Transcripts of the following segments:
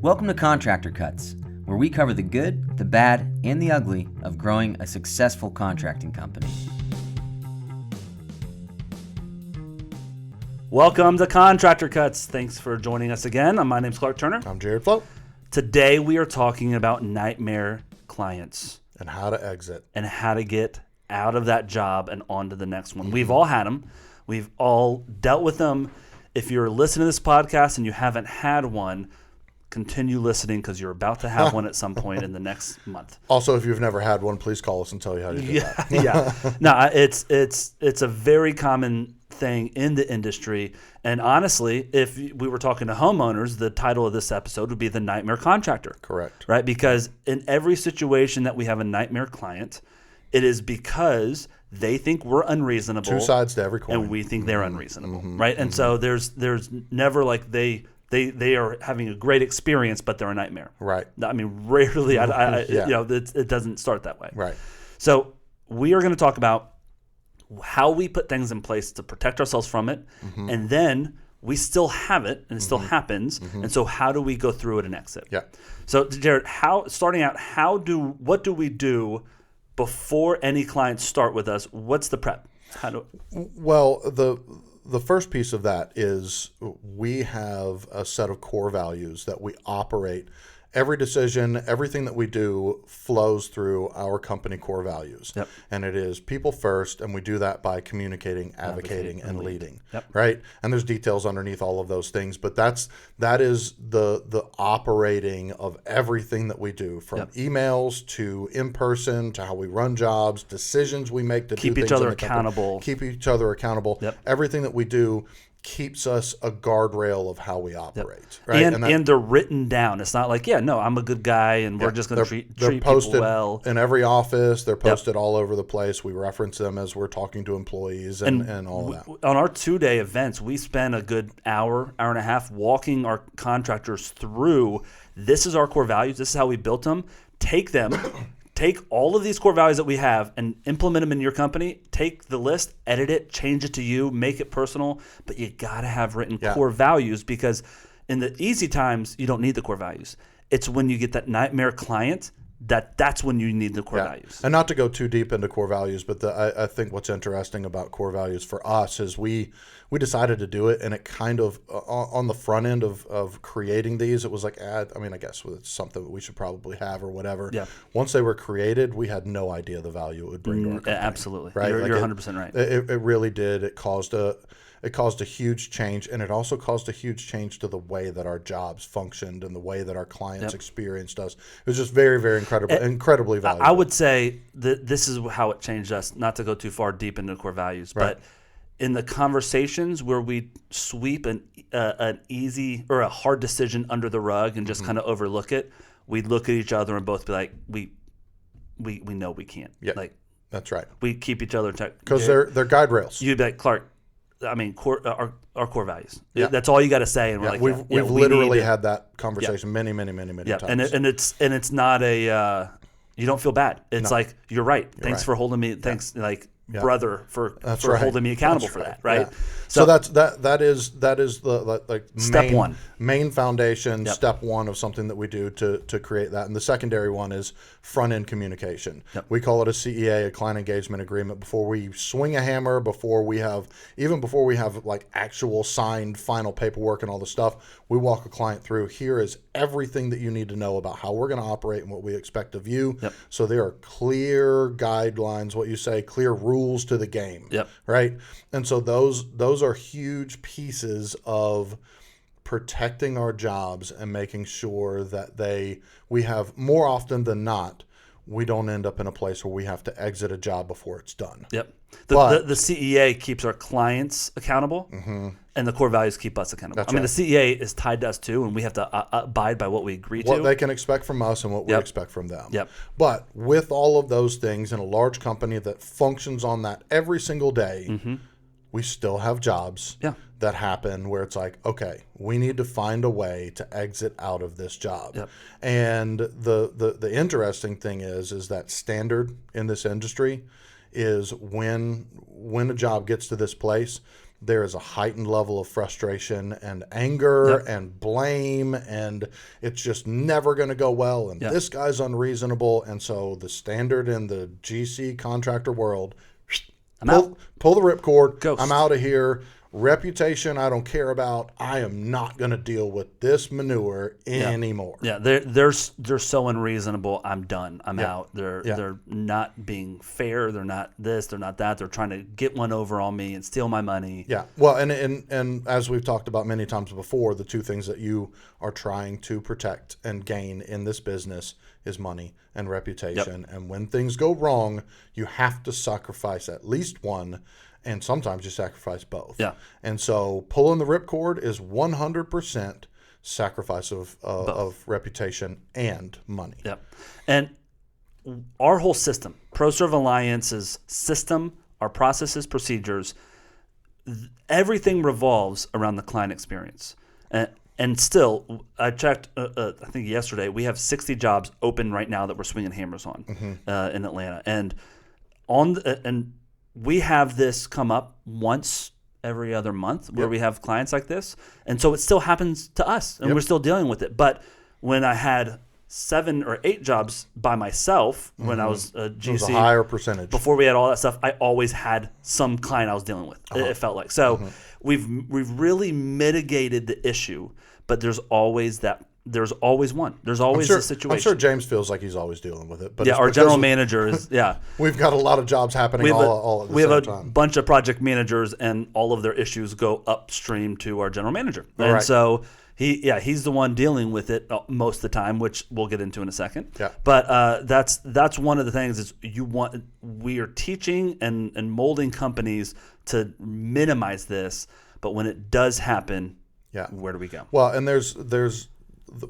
Welcome to Contractor Cuts, where we cover the good, the bad, and the ugly of growing a successful contracting company. Welcome to Contractor Cuts. Thanks for joining us again. My name's Clark Turner. I'm Jared Flo. Today we are talking about nightmare clients And how to exit. and how to get out of that job and on to the next one. We've all had them. We've all dealt with them. If you're listening to this podcast and you haven't had one, continue listening because you're about to have one at some point in the next month. Also, if you've never had one, please call us and tell you how to do that. Yeah. No, it's a very common thing in the industry. And honestly, if we were talking to homeowners, the title of this episode would be The Nightmare Contractor. Correct. Right? Because in every situation that we have a nightmare client, it is because they think we're unreasonable. Two sides to every coin. And we think they're unreasonable. Right? And so there's never like they are having a great experience, but they're a nightmare. Right. I mean, rarely, Yeah. it doesn't start that way. Right. So we are going to talk about how we put things in place to protect ourselves from it, and then we still have it, and it still happens. And so, how do we go through it and exit? Yeah. So, Jared, what do we do before any clients start with us? What's the prep? Well, the first piece of that is we have a set of core values that we operate. Every decision, everything that we do flows through our company core values. Yep. And it is people first, and we do that by communicating, advocating, and leading. Yep. Right? And there's details underneath all of those things, but that is the operating of everything that we do, from emails to in person to how we run jobs, decisions we make to Keep do each things other in the company. accountable. Keep each other accountable. Yep. Everything that we do keeps us a guardrail of how we operate. Yep. Right? And they're written down. It's not like, I'm a good guy and we're just going to treat people posted well. In every office. They're posted all over the place. We reference them as we're talking to employees and all that. On our 2-day events, we spend a good hour and a half walking our contractors through, this is our core values, this is how we built them. Take all of these core values that we have and implement them in your company. Take the list, edit it, change it to you, make it personal. But you got to have written core values, because in the easy times, you don't need the core values. It's when you get that nightmare client that's when you need the core values. And not to go too deep into core values, but I think what's interesting about core values for us is we decided to do it, and it kind of on the front end of creating these, it was like, I guess it's something that we should probably have or whatever. Yeah. Once they were created, we had no idea the value it would bring to our company. Absolutely. Right? You're 100% right. It really did. It caused a huge change, and it also caused a huge change to the way that our jobs functioned and the way that our clients experienced us. It was just very, very incredibly valuable. I would say that this is how it changed us, not to go too far deep into core values, but in the conversations where we sweep an easy or a hard decision under the rug and just kind of overlook it, we'd look at each other and both be like, we know we can't. Yeah, like, that's right. We keep each other because they're guide rails. You'd be like, Clark, our core values. Yeah. That's all you got to say, and we're like, we've literally had that conversation many times. And it's not a you don't feel bad. It's like, you're right. Thanks for holding me. Thanks, brother, for holding me accountable for that. Right. Yeah. So that is the step one. Main foundation, step one of something that we do to create that. And the secondary one is front end communication. Yep. We call it a CEA, a client engagement agreement. Before we swing a hammer, before we have like actual signed final paperwork and all the stuff, we walk a client through. Here is everything that you need to know about how we're going to operate and what we expect of you. Yep. So there are clear guidelines, clear rules to the game. Yep. Right. And so those are huge pieces of protecting our jobs and making sure that we have, more often than not, we don't end up in a place where we have to exit a job before it's done. Yep. The CEA keeps our clients accountable, and the core values keep us accountable. That's the CEA is tied to us too, and we have to abide by what we agree to. What they can expect from us and what we expect from them. Yep. But with all of those things in a large company that functions on that every single day, we still have jobs that happen where it's like, okay, we need to find a way to exit out of this job. Yep. And the interesting thing is that standard in this industry is when a job gets to this place, there is a heightened level of frustration and anger and blame, and it's just never going to go well. And this guy's unreasonable. And so the standard in the GC contractor world, pull the ripcord. Ghost. I'm out of here. Reputation, I don't care about. I am not going to deal with this manure anymore. Yeah, they're so unreasonable. I'm done. I'm out. They're not being fair. They're not this. They're not that. They're trying to get one over on me and steal my money. Yeah. Well, and as we've talked about many times before, the two things that you are trying to protect and gain in this business is money and reputation. And when things go wrong, you have to sacrifice at least one. And sometimes you sacrifice both. Yeah. And so pulling the ripcord is 100% sacrifice of reputation and money. Yeah. And our whole system, ProServe Alliance's system, our processes, procedures, everything revolves around the client experience. And still, I checked, I think yesterday, we have 60 jobs open right now that we're swinging hammers on in Atlanta. And we have this come up once every other month where we have clients like this. And so it still happens to us, and we're still dealing with it. But when I had 7 or 8 jobs by myself when I was a GC, it was a higher percentage. Before we had all that stuff, I always had some client I was dealing with. It felt like. So we've really mitigated the issue, but there's always one. There's always a situation. I'm sure James feels like he's always dealing with it. But our general manager is, we've got a lot of jobs happening all at the same time. We have a bunch of project managers, and all of their issues go upstream to our general manager. And so he's the one dealing with it most of the time, which we'll get into in a second. Yeah. But that's one of the things is we are teaching and molding companies to minimize this, but when it does happen, where do we go? Well, and there's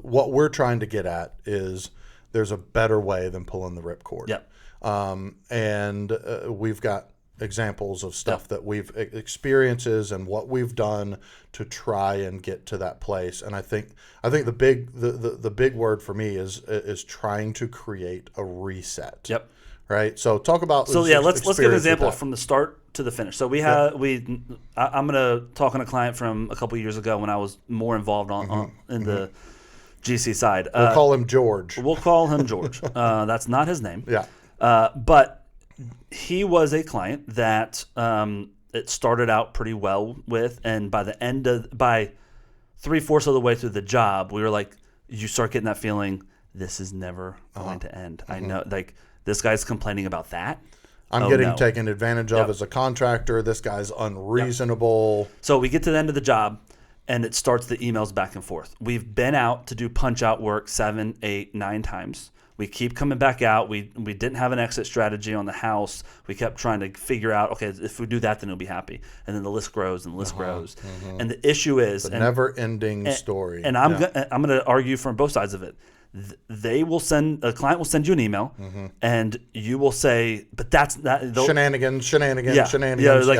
what we're trying to get at is there's a better way than pulling the ripcord. Yep. And we've got examples of stuff that we've experiences and what we've done to try and get to that place. And I think the big word for me is trying to create a reset. Yep. Right. So talk about let's give an example from the start to the finish. So I'm going to talk on a client from a couple of years ago when I was more involved in the GC side. We'll call him George. We'll call him George. That's not his name. Yeah. But he was a client that it started out pretty well with, and by 3/4 of the way through the job, we were like, you start getting that feeling, this is never going to end. I know, like, this guy's complaining about that. I'm getting taken advantage of as a contractor. This guy's unreasonable. So we get to the end of the job, and it starts the emails back and forth. We've been out to do punch-out work 7, 8, 9 times. We keep coming back out. We didn't have an exit strategy on the house. We kept trying to figure out, okay, if we do that, then he'll be happy. And then the list grows and the list grows. And the issue is the never-ending story. And I'm going to argue from both sides of it. A client will send you an email, and you will say, but that's that shenanigans.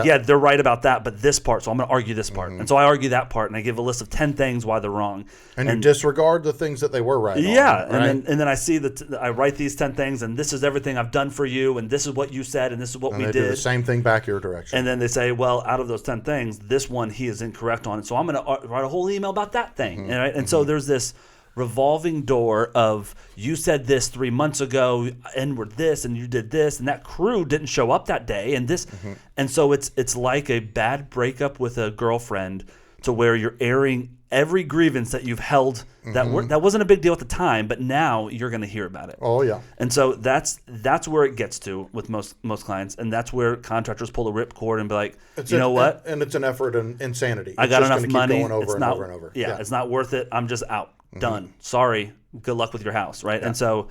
Yeah, they're right about that, but this part, so I'm going to argue this part. And so I argue that part, and I give a list of 10 things why they're wrong. And you disregard the things that they were right on. And then I see that I write these 10 things, and this is everything I've done for you, and this is what you said, and this is what we did. Do the same thing back your direction. And then they say, well, out of those 10 things, this one he is incorrect on, and so I'm going to write a whole email about that thing. And so there's this revolving door of, you said this 3 months ago, and we're this, and you did this, and that crew didn't show up that day, and this, and so it's like a bad breakup with a girlfriend, to where you're airing every grievance that you've held that wasn't a big deal at the time, but now you're going to hear about it. Oh yeah. And so that's where it gets to with most clients, and that's where contractors pull the ripcord and be like, what? And it's an effort in insanity. I got enough money. Going over it's and not, over and over. Yeah, it's not worth it. I'm just out. Done. Sorry. Good luck with your house, right? Yeah. And so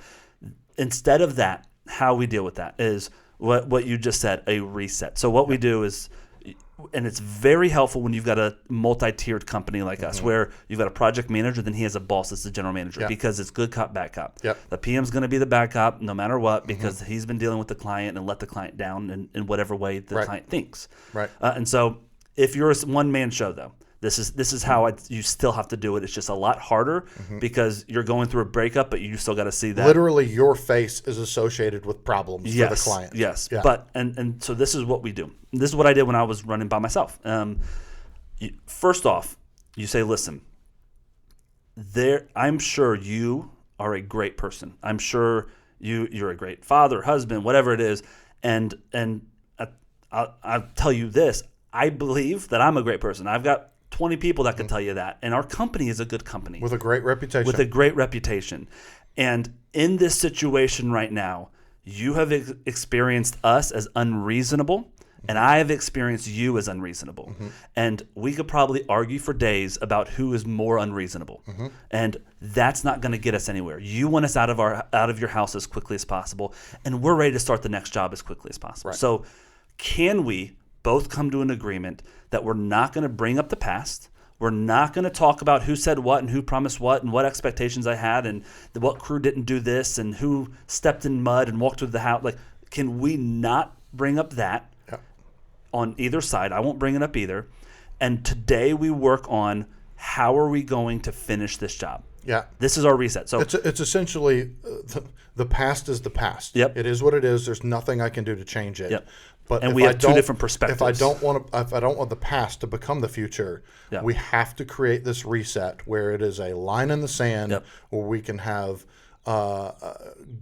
instead of that, how we deal with that is what you just said, a reset. So what we do is, and it's very helpful when you've got a multi-tiered company like us, where you've got a project manager, then he has a boss that's the general manager, because it's good cop, bad cop. Yep. The PM's going to be the bad cop no matter what, because he's been dealing with the client and let the client down in whatever way the client thinks. Right. And so if you're a one-man show, though, This is how you still have to do it. It's just a lot harder because you're going through a breakup, but you still got to see that. Literally, your face is associated with problems for the client. Yes. Yeah. But and so this is what we do. This is what I did when I was running by myself. First off, you say, listen, I'm sure you are a great person. I'm sure you're a great father, husband, whatever it is. And I'll tell you this. I believe that I'm a great person. I've got 20 people that can tell you that. And our company is a good company. With a great reputation. And in this situation right now, you have experienced us as unreasonable, and I have experienced you as unreasonable. And we could probably argue for days about who is more unreasonable. And that's not going to get us anywhere. You want us out of your house as quickly as possible, and we're ready to start the next job as quickly as possible. Right. So can we both come to an agreement that we're not going to bring up the past? We're not going to talk about who said what and who promised what and what expectations I had and what crew didn't do this and who stepped in mud and walked through the house. Like, can we not bring up that on either side? I won't bring it up either. And today we work on how are we going to finish this job? Yeah. This is our reset. So it's essentially the past is the past. Yep. It is what it is. There's nothing I can do to change it. Yep. But and we have two different perspectives. If I don't want the past to become the future, we have to create this reset where it is a line in the sand where we can have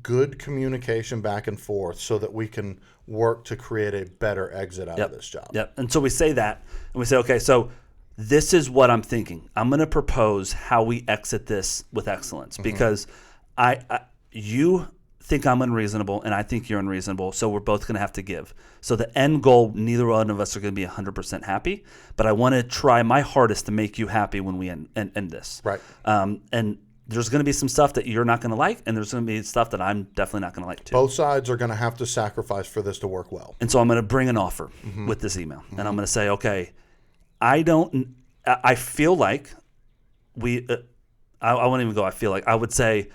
good communication back and forth so that we can work to create a better exit out of this job. Yep. And so we say that, and we say, okay, so this is what I'm thinking. I'm going to propose how we exit this with excellence because you think I'm unreasonable and I think you're unreasonable, so we're both going to have to give. So the end goal, neither one of us are going to be 100% happy, but I want to try my hardest to make you happy when we end this. Right. And there's going to be some stuff that you're not going to like, and there's going to be stuff that I'm definitely not going to like too. Both sides are going to have to sacrifice for this to work well. And so I'm going to bring an offer with this email, and I'm going to say, okay, I feel like I won't even go, I feel like. I would say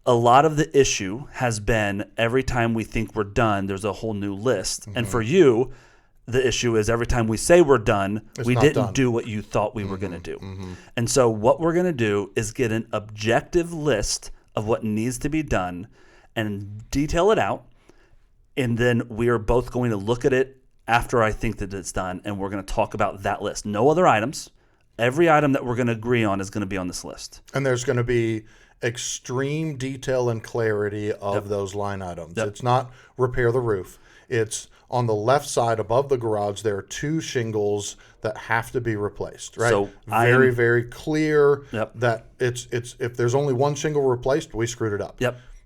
a lot of the issue has been every time we think we're done, there's a whole new list. And for you, the issue is every time we say we're done, we didn't do what you thought we were going to do. And so what we're going to do is get an objective list of what needs to be done and detail it out. And then we are both going to look at it after I think that it's done, and we're going to talk about that list. No other items. Every item that we're going to agree on is going to be on this list. And there's going to be extreme detail and clarity of those line items. It's not repair the roof. It's on the left side above the garage, there are 2 shingles that have to be replaced, right? So very clear that it's if there's only one shingle replaced, we screwed it up.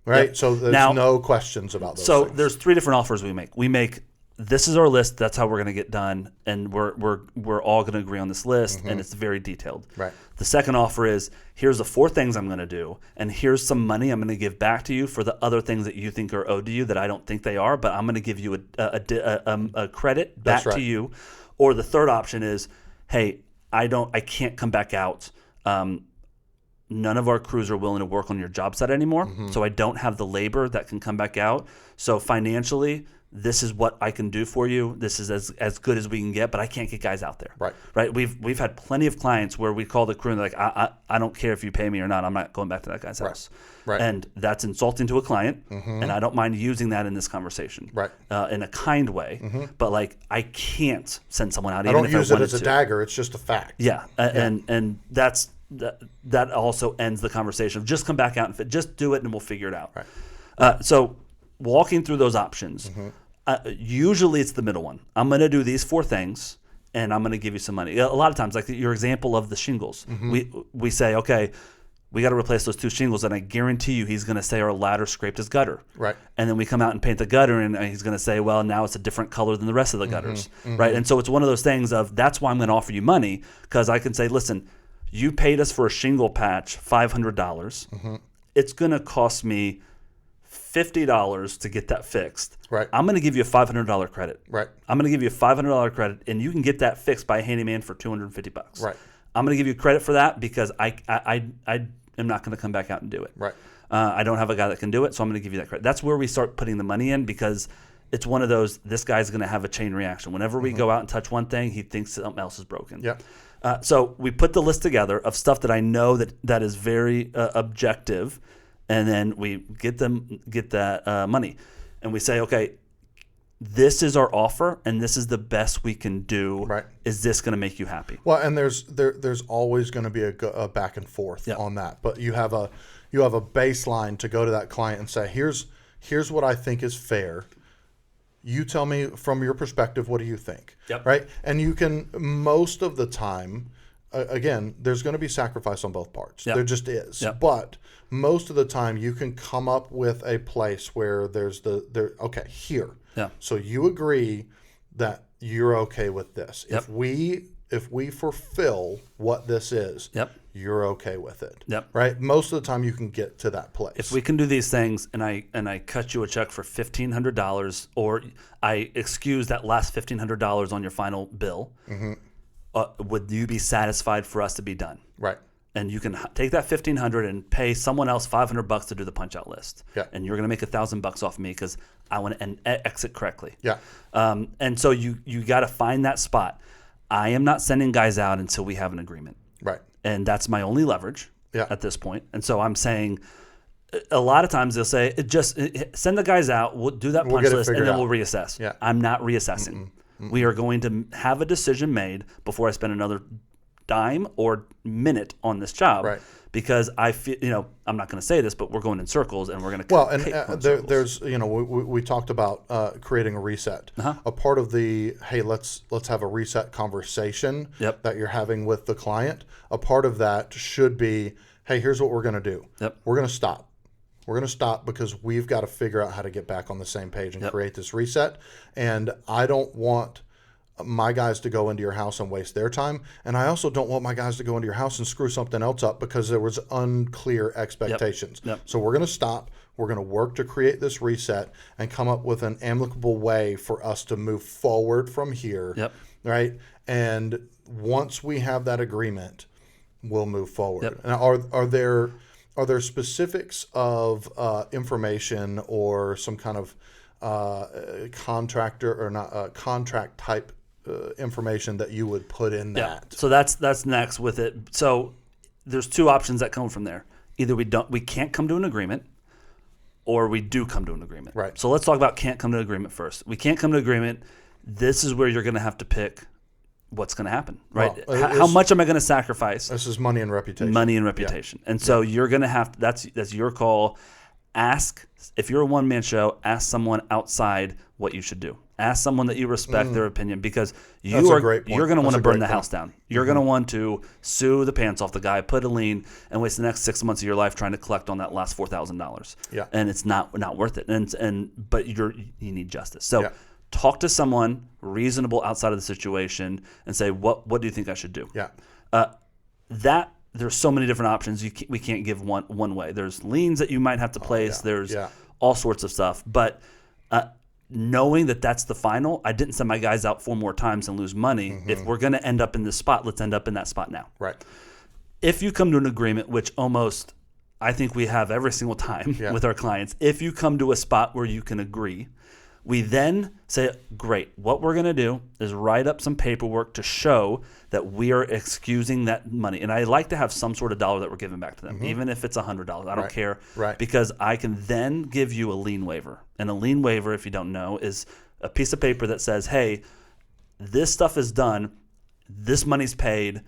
Right? So there's no questions about those things. There's 3 different offers we make. We make, this is our list, that's how we're going to get done, and we're all going to agree on this list, and it's very detailed. Right. The second offer is, here's the 4 things I'm going to do, and here's some money I'm going to give back to you for the other things that you think are owed to you that I don't think they are, but I'm going to give you a credit back to you. Or the third option is, hey, I can't come back out. None of our crews are willing to work on your job site anymore, so I don't have the labor that can come back out. So financially, this is what I can do for you. This is as good as we can get, but I can't get guys out there. Right. We've had plenty of clients where we call the crew and they're like, I don't care if you pay me or not. I'm not going back to that guy's house. Right. And that's insulting to a client, and I don't mind using that in this conversation. Right. In a kind way, but like I can't send someone out. I even don't if use I it wanted as a dagger. It's just a fact. Yeah. And that also ends the conversation of just come back out and just do it and we'll figure it out. Right. So walking through those options, usually it's the middle one. I'm going to do these 4 things and I'm going to give you some money. A lot of times, like your example of the shingles, we say, okay, we got to replace those 2 shingles, and I guarantee you he's going to say our ladder scraped his gutter. Right. And then we come out and paint the gutter, and he's going to say, well, now it's a different color than the rest of the gutters. Right. And so it's one of those things of, that's why I'm going to offer you money, because I can say, listen, you paid us for a shingle patch $500. It's going to cost me $50 to get that fixed. Right. I'm going to give you a $500 credit. Right. I'm going to give you a $500 credit, and you can get that fixed by a handyman for $250. Right. I'm going to give you credit for that because I am not going to come back out and do it. Right. I don't have a guy that can do it, so I'm going to give you that credit. That's where we start putting the money in, because it's one of those, this guy's going to have a chain reaction. Whenever we go out and touch one thing, he thinks something else is broken. Yep. So we put the list together of stuff that I know that is very objective, and then we get that money, and we say, okay, this is our offer, and this is the best we can do. Right. Is this going to make you happy? Well, and there's always going to be a back and forth on that, but you have a baseline to go to that client and say, here's what I think is fair. You tell me from your perspective, what do you think? Yep. Right. And you can, most of the time, again, there's going to be sacrifice on both parts. Yep. There just is. Yep. But most of the time, you can come up with a place where there's okay, here. Yeah. So you agree that you're okay with this. Yep. If we fulfill what this is, Yep. you're okay with it. Yep. Right? Most of the time you can get to that place. If we can do these things, and I cut you a check for $1,500, or I excuse that last $1,500 on your final bill, would you be satisfied for us to be done? Right. And you can take that $1,500 and pay someone else $500 to do the punch out list. Yeah. And you're going to make $1,000 off me because I want to exit correctly. Yeah. And so you got to find that spot. I am not sending guys out until we have an agreement. Right. And that's my only leverage Yeah. at this point. And so I'm saying, a lot of times they'll say, send the guys out, we'll do that punch get it list, and figured then out. we'll reassess. Yeah. I'm not reassessing. We are going to have a decision made before I spend another dime or minute on this job. Right. Because I feel, I'm not going to say this, but we're going in circles, and we're going to there's we talked about creating a reset. A part of the let's have a reset conversation Yep. that you're having with the client. A part of that should be, hey, here's what we're going to do. Yep. We're going to stop. We're going to stop because we've got to figure out how to get back on the same page and Yep. create this reset. And I don't want my guys to go into your house and waste their time, and I also don't want my guys to go into your house and screw something else up because there was unclear expectations. Yep. So we're going to stop. We're going to work to create this reset and come up with an amicable way for us to move forward from here. Yep. Right. And once we have that agreement, we'll move forward. Yep. Now, are there specifics of information or some kind of contractor or not contract type information that you would put in that? So that's next with it. So there's two options that come from there. Either we can't come to an agreement, or we do come to an agreement. Right. So let's talk about can't come to an agreement first. We can't come to an agreement. This is where you're going to have to pick what's going to happen, right? Well, how much am I going to sacrifice? This is money and reputation. Money and reputation. Yeah. And so you're going to have to, that's your call. Ask, if you're a one-man show, ask someone outside what you should do. Ask someone that you respect their opinion, because you're going to want to burn the house down. You're going to want to sue the pants off the guy, put a lien, and waste the next 6 months of your life trying to collect on that last $4,000. Yeah. And it's not worth it. But you need justice. So talk to someone reasonable outside of the situation and say, what do you think I should do? Yeah. There's so many different options. We can't give one way. There's liens that you might have to place. There's all sorts of stuff. But knowing that that's the final, I didn't send my guys out 4 more times and lose money. If we're going to end up in this spot, let's end up in that spot now. Right. If you come to an agreement, which almost I think we have every single time with our clients, if you come to a spot where you can agree, we then say, great, what we're going to do is write up some paperwork to show that we are excusing that money. And I like to have some sort of dollar that we're giving back to them, even if it's $100. I don't care, because I can then give you a lien waiver. And a lien waiver, if you don't know, is a piece of paper that says, hey, this stuff is done, this money's paid,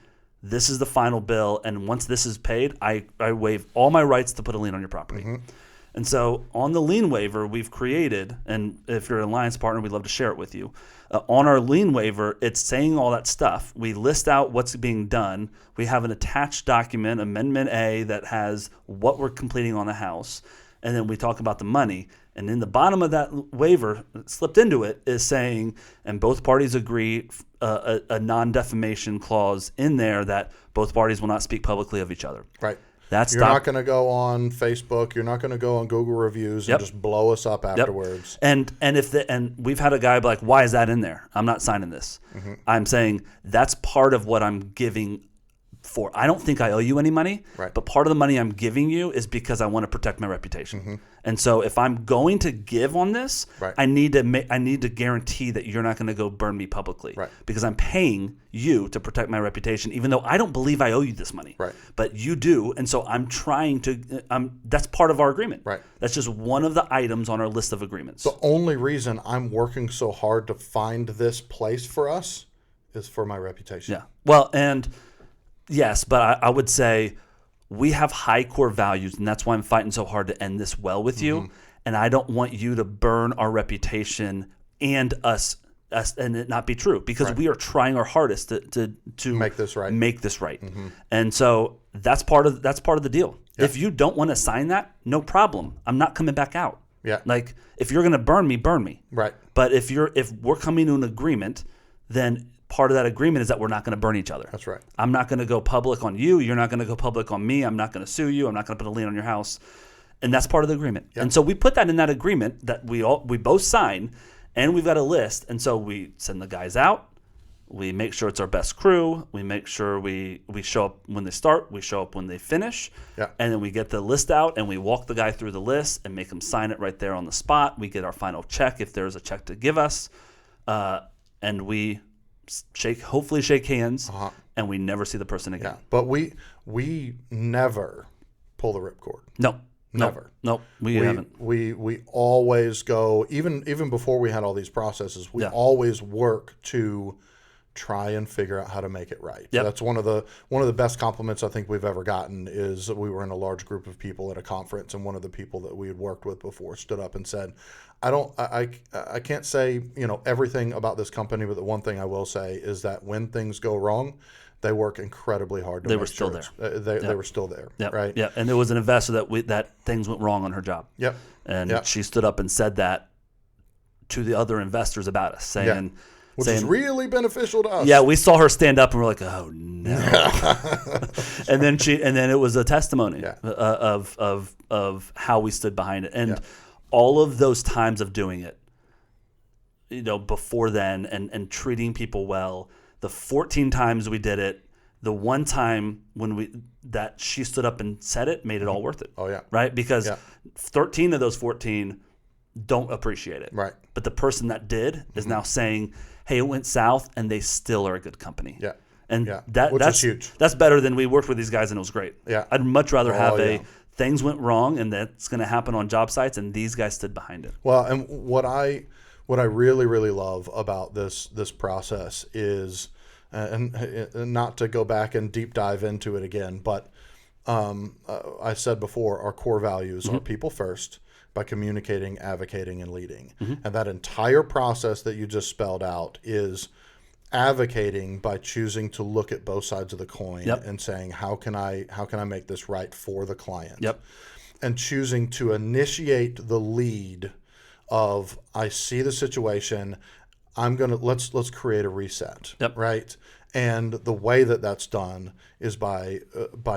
this is the final bill, and once this is paid, I waive all my rights to put a lien on your property. And so on the lien waiver we've created, and if you're an alliance partner, we'd love to share it with you. On our lien waiver, it's saying all that stuff. We list out what's being done. We have an attached document, Amendment A, that has what we're completing on the house. And then we talk about the money. And in the bottom of that waiver, slipped into it, is saying, and both parties agree, a non-defamation clause in there that both parties will not speak publicly of each other. Right. You're not going to go on Facebook. You're not going to go on Google reviews and just blow us up afterwards. And we've had a guy be like, why is that in there? I'm not signing this. I'm saying that's part of what I'm giving for. I don't think I owe you any money, Right. but part of the money I'm giving you is because I want to protect my reputation. And so if I'm going to give on this, Right. I need to guarantee that you're not going to go burn me publicly, Right. because I'm paying you to protect my reputation, even though I don't believe I owe you this money, Right. but you do. And so I'm trying to. That's part of our agreement. Right. That's just one of the items on our list of agreements. The only reason I'm working so hard to find this place for us is for my reputation. Yeah. Well, and yes, but I would say we have high core values, and that's why I'm fighting so hard to end this well with you. And I don't want you to burn our reputation and us and it not be true, because we are trying our hardest to Make this right. Make this right. And so that's part of the deal. Yeah. If you don't want to sign that, no problem. I'm not coming back out. Yeah. Like, if you're going to burn me, burn me. Right. But if we're coming to an agreement, then part of that agreement is that we're not going to burn each other. That's right. I'm not going to go public on you. You're not going to go public on me. I'm not going to sue you. I'm not going to put a lien on your house. And that's part of the agreement. Yeah. And so we put that in that agreement that we both sign, and we've got a list. And so we send the guys out. We make sure it's our best crew. We make sure we show up when they start. We show up when they finish. Yeah. And then we get the list out, and we walk the guy through the list and make him sign it right there on the spot. We get our final check if there's a check to give us. And we hopefully shake hands, and we never see the person again. Yeah. But we never pull the ripcord. No. Never. No, we haven't. We always go, even before we had all these processes, we always work to try and figure out how to make it right. Yep. That's one of the best compliments I think we've ever gotten. Is we were in a large group of people at a conference, and one of the people that we had worked with before stood up and said, I can't say everything about this company, but the one thing I will say is that when things go wrong, they work incredibly hard to They make were still sure there. They were still there. Yep. Right. Yeah. And there was an investor that things went wrong on her job. Yep. And she stood up and said that to the other investors about us, saying, Which is really beneficial to us. Yeah, we saw her stand up and we're like, oh no. and then it was a testimony of how we stood behind it. And all of those times of doing it, before then and treating people well, the 14 times we did it, the one time that she stood up and said it made it all worth it. Oh yeah. Right? Because 13 of those 14 don't appreciate it. Right. But the person that did is now saying, hey, it went south, and they still are a good company. Yeah. And Which that's is huge. That's better than we worked with these guys and it was great. Yeah. I'd much rather have things went wrong, and that's going to happen on job sites, and these guys stood behind it. Well, and what I really, really love about this process is, and not to go back and deep dive into it again, but I said before, our core values are people first, by communicating, advocating, and leading. And that entire process that you just spelled out is advocating by choosing to look at both sides of the coin and saying, how can I make this right for the client? Yep. And choosing to initiate the lead of, I see the situation, let's create a reset. Yep. Right. And the way that that's done is by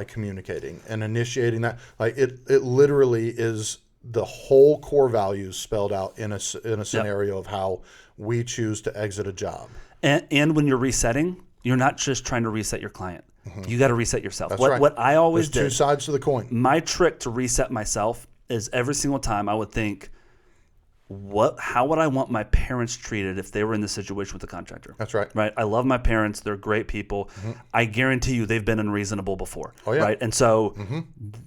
communicating and initiating that. Like it literally is the whole core values spelled out in a scenario of how we choose to exit a job. And when you're resetting, you're not just trying to reset your client. You got to reset yourself. That's right. What I always There's two sides to the coin. My trick to reset myself is every single time I would think, how would I want my parents treated if they were in this situation with the contractor? That's right. Right. I love my parents. They're great people. I guarantee you they've been unreasonable before. Oh, yeah. Right. And so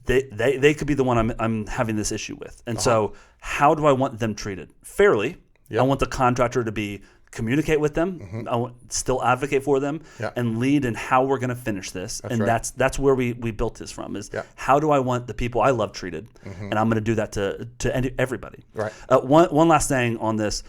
they could be the one I'm having this issue with. And so how do I want them treated? Fairly. Yep. I want the contractor to communicate with them. I want still advocate for them and lead in how we're going to finish this. That's and right. that's where we built this from is how do I want the people I love treated? And I'm going to do that to everybody. Right. One last thing on this.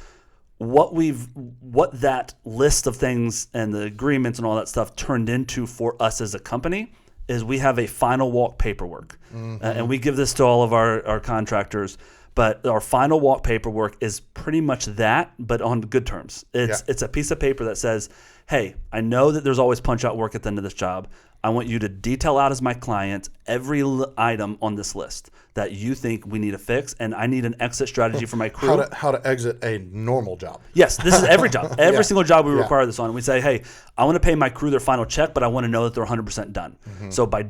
What that list of things and the agreements and all that stuff turned into for us as a company is we have a final walk paperwork. And we give this to all of our contractors. But our final walk paperwork is pretty much that, but on good terms. It's a piece of paper that says, hey, I know that there's always punch out work at the end of this job. I want you to detail out as my client every item on this list that you think we need to fix, and I need an exit strategy for my crew. How to exit a normal job. Yes, this is every job. Every single job we require this on. And we say, hey, I want to pay my crew their final check, but I want to know that they're 100% done. So by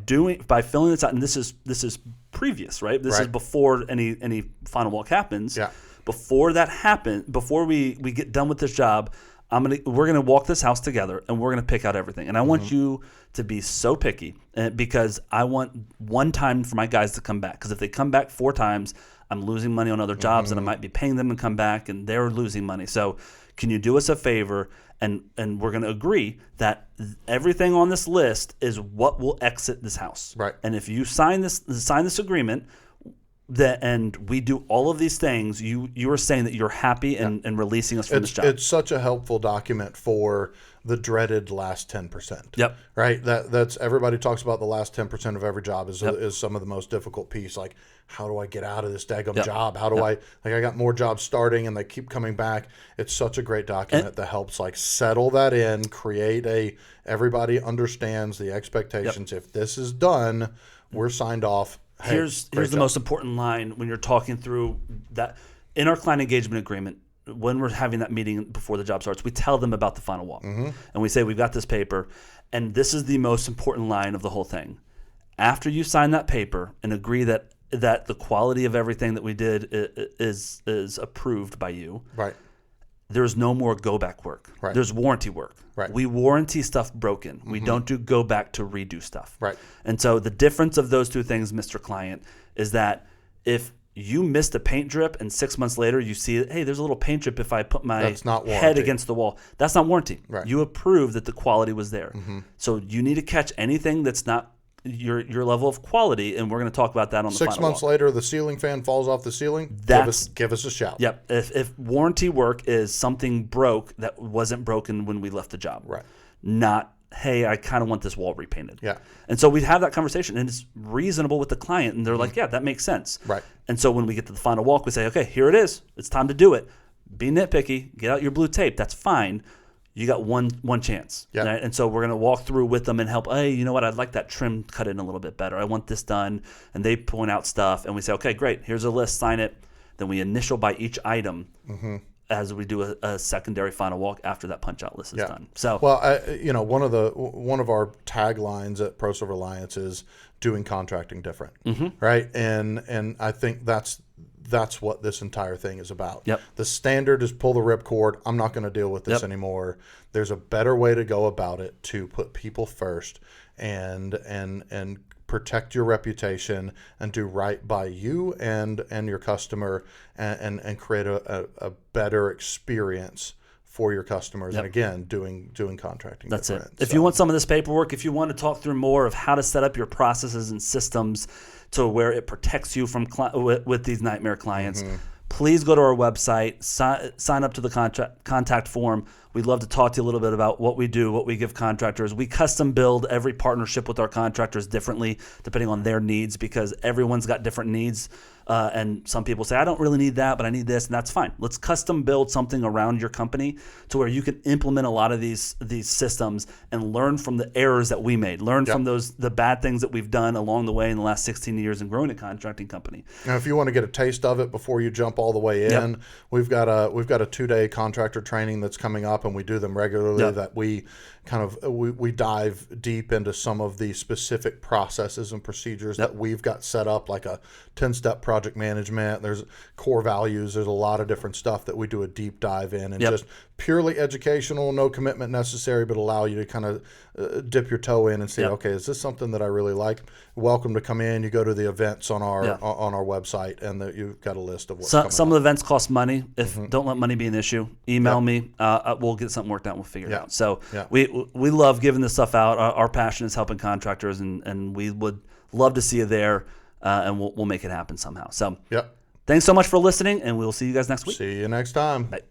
filling this out, and this is previous, right? This is before any final walk happens. Yeah. Before that happens, before we get done with this job, we're gonna walk this house together, and we're gonna pick out everything. And I want you to be so picky, because I want one time for my guys to come back. Because if they come back 4 times, I'm losing money on other jobs, and I might be paying them to come back, and they're losing money. So can you do us a favor, and we're gonna agree that everything on this list is what will exit this house. Right. And if you sign this agreement, and we do all of these things, you are saying that you're happy and releasing us from this job. It's such a helpful document for the dreaded last 10%. Yep. Right. That's everybody talks about the last 10% of every job is some of the most difficult piece. Like, how do I get out of this daggum job? How do I got more jobs starting and they keep coming back. It's such a great document that helps settle that in, create everybody understands the expectations. If this is done, we're signed off. Hey, here's the most important line when you're talking through that. In our client engagement agreement, when we're having that meeting before the job starts, we tell them about the final walk. And we say, we've got this paper, and this is the most important line of the whole thing. After you sign that paper and agree that the quality of everything that we did is approved by you, right, there's no more go back work. Right. There's warranty work. Right. We warranty stuff broken. We don't do go back to redo stuff. Right. And so the difference of those two things, Mr. Client, is that if you missed a paint drip and 6 months later you see, hey, there's a little paint drip if I put my head against the wall. That's not warranty. Right. You approve that the quality was there. So you need to catch anything that's not your level of quality, and we're going to talk about that on the final 6 months walk. later, the ceiling fan falls off the ceiling. Give us a shout. Yep. If warranty work is something broke that wasn't broken when we left the job, Right. Not, hey, I kind of want this wall repainted. Yeah. And so we have that conversation, and it's reasonable with the client, and they're like, yeah, that makes sense. Right. And so when we get to the final walk, we say, okay, here it is. It's time to do it. Be nitpicky. Get out your blue tape. That's fine. You got one chance. Yeah. Right? And so we're going to walk through with them and help. Hey, you know what? I'd like that trim cut in a little bit better. I want this done. And they point out stuff. And we say, okay, great. Here's a list. Sign it. Then we initial by each item as we do a secondary final walk after that punch out list is done. So, well, one of our taglines at ProServe Alliance is doing contracting different, right? And I think that's what this entire thing is about. Yep. The standard is pull the ripcord. I'm not going to deal with this anymore. There's a better way to go about it to put people first and protect your reputation and do right by you and your customer and create a better experience for your customers. And again, doing contracting. That's different. it. If you want some of this paperwork, if you want to talk through more of how to set up your processes and systems to where it protects you from with these nightmare clients, please go to our website, sign up to the contact form. We'd love to talk to you a little bit about what we do, what we give contractors. We custom build every partnership with our contractors differently depending on their needs, because everyone's got different needs. And some people say, I don't really need that, but I need this, and that's fine. Let's custom build something around your company to where you can implement a lot of these systems and learn from the errors that we made, learn from the bad things that we've done along the way in the last 16 years in growing a contracting company. Now, if you want to get a taste of it before you jump all the way in, we've got a 2-day contractor training that's coming up, and we do them regularly. That we we dive deep into some of the specific processes and procedures that we've got set up, like a 10-step project management. There's core values. There's a lot of different stuff that we do a deep dive in, and just purely educational, no commitment necessary, but allow you to kind of dip your toe in and see, okay, is this something that I really like? Welcome to come in. You go to the events on our website, and you've got a list of what's coming some up. of the events cost money. Don't let money be an issue. Email me. We'll get something worked out. We'll figure it out. So we love giving this stuff out. Our passion is helping contractors, and we would love to see you there, and we'll make it happen somehow. So thanks so much for listening, and we'll see you guys next week. See you next time. Bye.